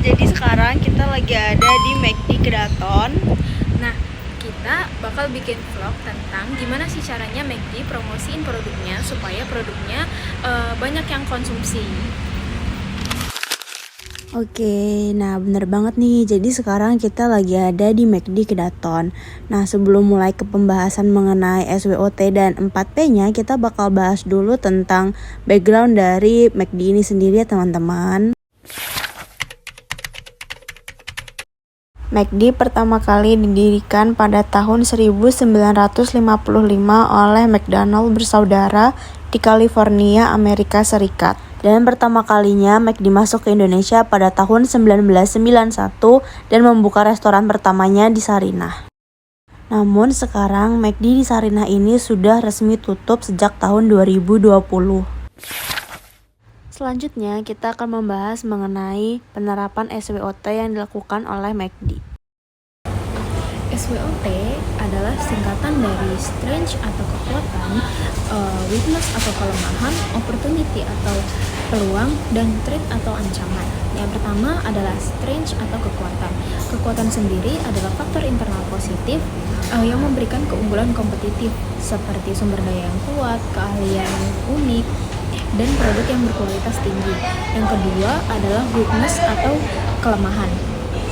jadi sekarang kita lagi ada di McD Kedaton. Nah, kita bakal bikin vlog tentang gimana sih caranya McD promosiin produknya supaya produknya banyak yang konsumsi. Oke, nah bener banget nih. Jadi sekarang kita lagi ada di McD Kedaton. Nah, sebelum mulai ke pembahasan mengenai SWOT dan 4P-nya, kita bakal bahas dulu tentang background dari McD ini sendiri ya teman-teman. McD pertama kali didirikan pada tahun 1955 oleh McDonald bersaudara di California, Amerika Serikat. Dan pertama kalinya McD masuk ke Indonesia pada tahun 1991 dan membuka restoran pertamanya di Sarinah. Namun sekarang McD di Sarinah ini sudah resmi tutup sejak tahun 2020. Selanjutnya kita akan membahas mengenai penerapan SWOT yang dilakukan oleh McD. SWOT adalah singkatan dari strength atau kekuatan, weakness atau kelemahan, opportunity atau peluang, dan threat atau ancaman. Yang pertama adalah strength atau kekuatan. Kekuatan sendiri adalah faktor internal positif yang memberikan keunggulan kompetitif seperti sumber daya yang kuat, keahlian yang unik, dan produk yang berkualitas tinggi. Yang kedua adalah weakness atau kelemahan.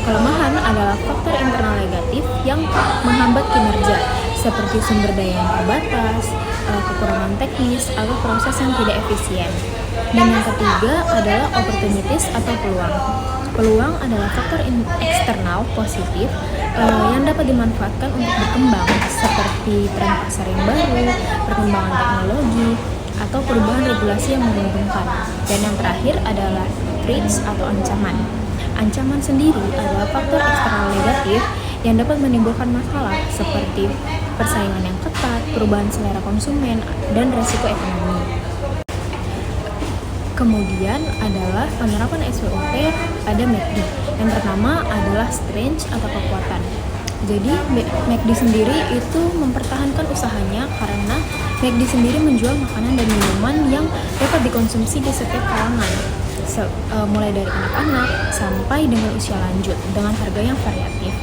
Kelemahan adalah faktor internal negatif yang menghambat kinerja, seperti sumber daya yang terbatas, kekurangan teknis, atau proses yang tidak efisien. Dan yang ketiga adalah opportunities atau peluang. Peluang adalah faktor eksternal positif yang dapat dimanfaatkan untuk berkembang, seperti tren pasar yang baru, perkembangan teknologi, atau perubahan regulasi yang menguntungkan. Dan yang terakhir adalah threats atau ancaman. Ancaman sendiri adalah faktor eksternal negatif yang dapat menimbulkan masalah seperti persaingan yang ketat, perubahan selera konsumen, dan resiko ekonomi. Kemudian adalah penerapan SWOT pada McD. Yang pertama adalah strength atau kekuatan. Jadi McD sendiri itu mempertahankan usahanya karena McD sendiri menjual makanan dan minuman yang dapat dikonsumsi di setiap kalangan, mulai dari anak-anak sampai dengan usia lanjut dengan harga yang variatif.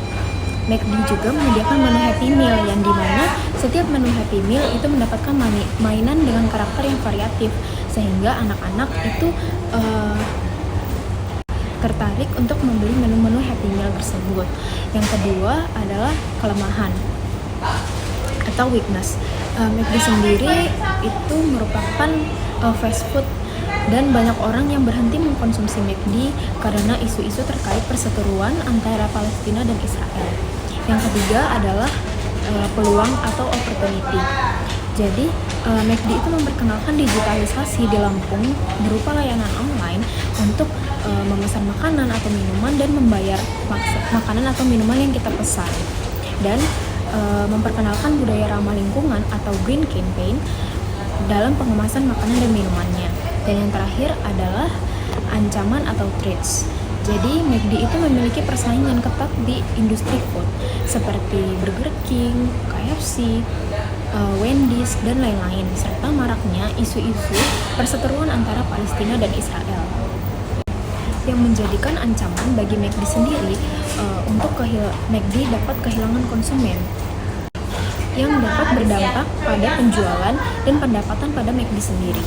McD juga menyediakan menu Happy Meal yang dimana setiap menu Happy Meal itu mendapatkan mainan dengan karakter yang variatif sehingga anak-anak itu tertarik untuk membeli menu-menu Happy Meal tersebut. Yang kedua adalah kelemahan atau weakness. McD sendiri itu merupakan fast food dan banyak orang yang berhenti mengkonsumsi McD karena isu-isu terkait perseteruan antara Palestina dan Israel. Yang ketiga adalah peluang atau opportunity. Jadi, McD itu memperkenalkan digitalisasi di Lampung berupa layanan online untuk memesan makanan atau minuman dan membayar makanan atau minuman yang kita pesan. Dan memperkenalkan budaya ramah lingkungan atau green campaign dalam pengemasan makanan dan minumannya. Dan yang terakhir adalah ancaman atau threats. Jadi McD itu memiliki persaingan ketat di industri food seperti Burger King, KFC, Wendy's, dan lain-lain, serta maraknya isu-isu perseteruan antara Palestina dan Israel yang menjadikan ancaman bagi McD sendiri untuk McD dapat kehilangan konsumen yang dapat berdampak pada penjualan dan pendapatan pada McD sendiri.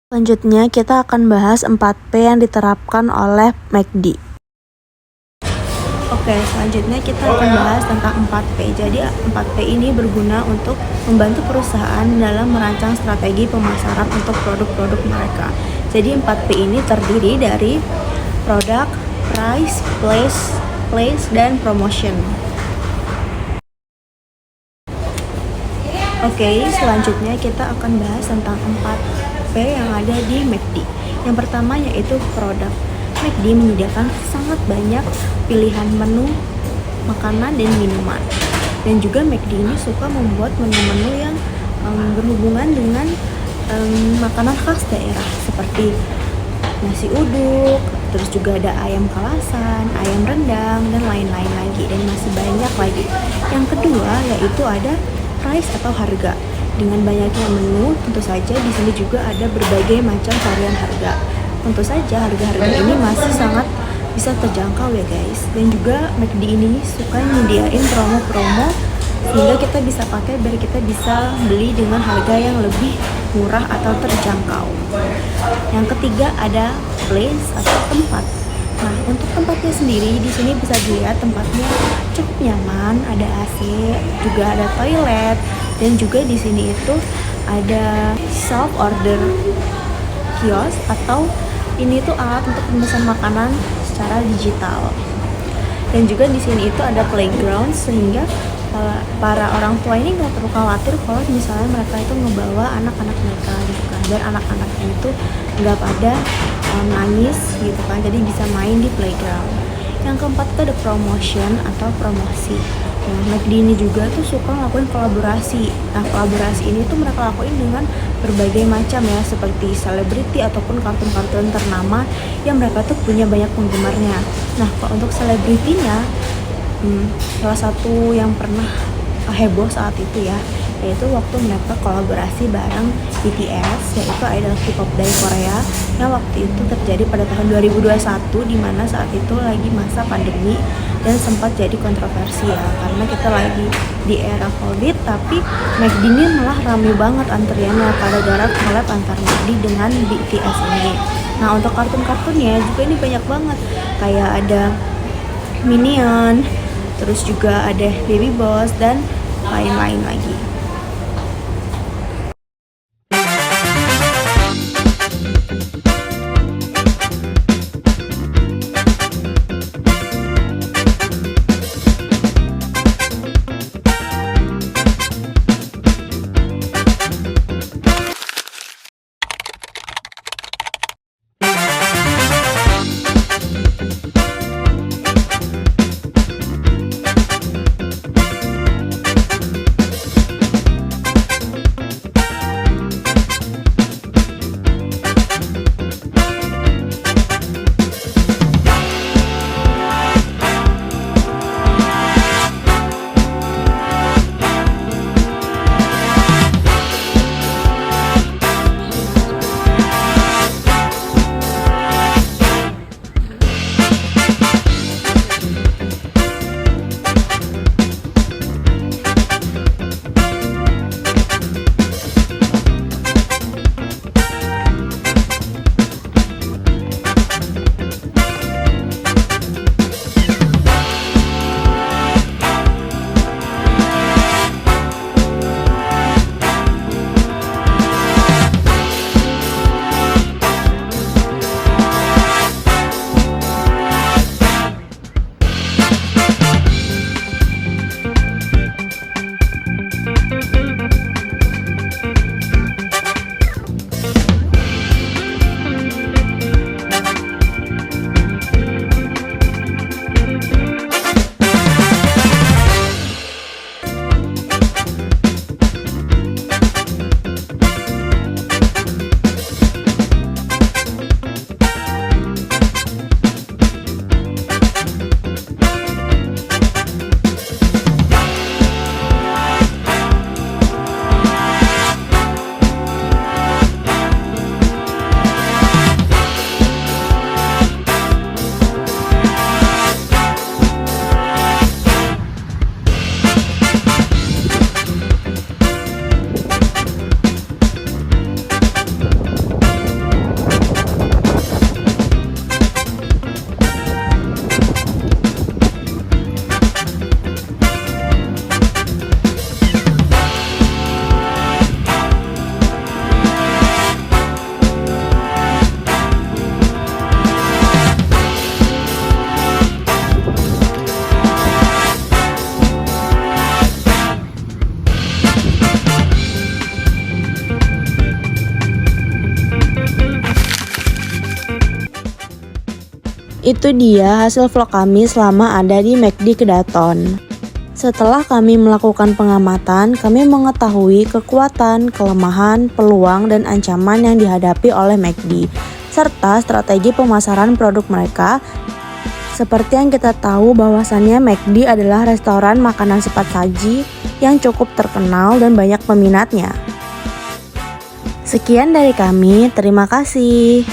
Selanjutnya kita akan bahas 4P yang diterapkan oleh McD. Oke, selanjutnya kita akan bahas tentang 4P. Jadi 4P ini berguna untuk membantu perusahaan dalam merancang strategi pemasaran untuk produk-produk mereka. Jadi 4P ini terdiri dari product, price, place, dan promotion. Oke, selanjutnya kita akan bahas tentang 4P yang ada di McD. Yang pertama yaitu produk. McD menyediakan sangat banyak pilihan menu makanan dan minuman. Dan juga McD ini suka membuat menu-menu yang berhubungan dengan makanan khas daerah seperti nasi uduk, terus juga ada ayam kalasan, ayam rendang, dan lain-lain lagi. dan masih banyak lagi. Yang kedua yaitu ada price atau harga. Dengan banyaknya menu, tentu saja di sini juga ada berbagai macam varian harga. Tentu saja harga-harga ini masih sangat bisa terjangkau ya guys. Dan juga McD ini suka nyediain promo-promo sehingga kita bisa pakai biar kita bisa beli dengan harga yang lebih murah atau terjangkau. Yang ketiga ada place atau tempat. Nah, untuk tempatnya sendiri di sini bisa dilihat tempatnya cukup nyaman, ada AC, juga ada toilet, dan juga di sini itu ada self order kios atau ini tuh alat untuk memesan makanan secara digital. Dan juga di sini itu ada playground sehingga para orang tua ini nggak perlu khawatir kalau misalnya mereka itu ngebawa anak-anak mereka gitu kan, dan anak-anaknya itu nggak pada nangis gitu kan, jadi bisa main di playground. Yang keempat itu ada promotion atau promosi. Nah, McD ini juga tuh suka ngelakuin kolaborasi. Nah, kolaborasi ini tuh mereka lakuin dengan berbagai macam ya, seperti selebriti ataupun kartun-kartun ternama yang mereka tuh punya banyak penggemarnya. Nah, kalau untuk selebritinya, salah satu yang pernah heboh saat itu ya, yaitu waktu mereka kolaborasi bareng BTS, yaitu idol K-pop dari Korea, yang waktu itu terjadi pada tahun 2021, di mana saat itu lagi masa pandemi dan sempat jadi kontroversi ya, karena kita lagi di era COVID, tapi McD ini malah rame banget antriannya gara-gara collab antar McD dengan BTS ini. Nah, untuk kartun-kartunnya juga ini banyak banget, kayak ada Minion, terus juga ada Baby Boss dan lain-lain lagi. Itu dia hasil vlog kami selama ada di McD Kedaton. Setelah kami melakukan pengamatan, kami mengetahui kekuatan, kelemahan, peluang, dan ancaman yang dihadapi oleh McD, serta strategi pemasaran produk mereka, Seperti yang kita tahu bahwasannya McD adalah restoran makanan cepat saji yang cukup terkenal dan banyak peminatnya. Sekian dari kami, terima kasih.